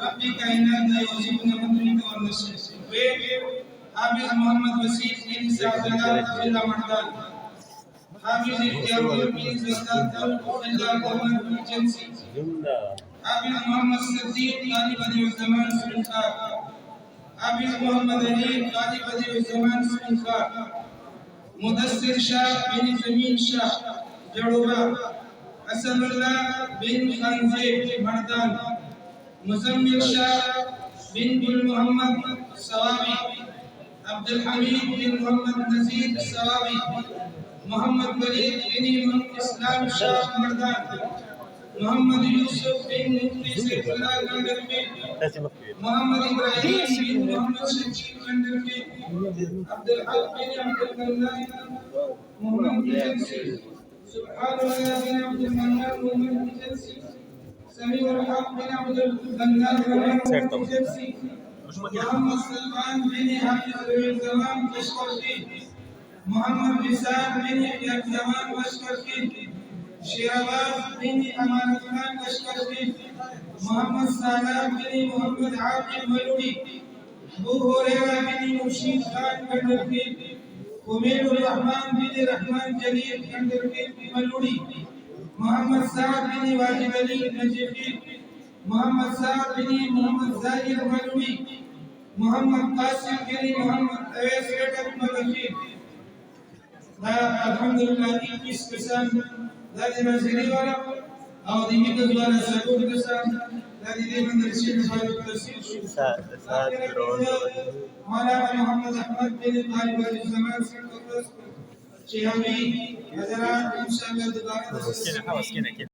ربي كائنات لا يوصفنا مدرك والنشر حافظ محمد وسيم بن سعدات إلا مردان حافظ اختيار بن زكات إلا قوما في جنسي حافظ محمد صديق طالب بديع الزمان سلطان حافظ محمد علي طالب بديع الزمان سلطان مدثر شاه بن زمين شاه جڑوبا حسن الله بن خانزيب مردان مزمل شاه بن گل محمد سوابی عبد الحميد بن محمد نذير سوابی محمد ولید بن اسلام شاه مردان محمد يوسف بن مفتی سيف الله گندربی محمد ابراهيم بن محمد شکیب گندربی عبد الحق بن عبد المنان محمد بجنسی سبحان الله بن عبد المنان محمد بجنسی سميع الحق بن عبد المنان محمد بجنسی محمد سلمان بن حافظ الزمان بشكرتي محمد وسام بن الزمان بشكرتي شيراباز بن امان خان بشكرتي محمد سلام بن محمد عاقب ملوڑی ابو هريره بن مرشد خان بشكرتي خميل الرحمن بن رحمن جليل بشكرتي ملوڑی محمد سعد بن واجد علي نجفي محمد سعد بن محمد زاهر ملوڑی محمد قاسم بن محمد اویس رٹب ملوڑی الحمدللہ 21 قسم دا دی نظری والا او دی میکز والا سکون قسم دا دی مندر شیخ والا تفسیر شو مولانا محمد احمد بن طالب الزمان سنت چه ہمیں حضرات انشاءاللہ دوبارہ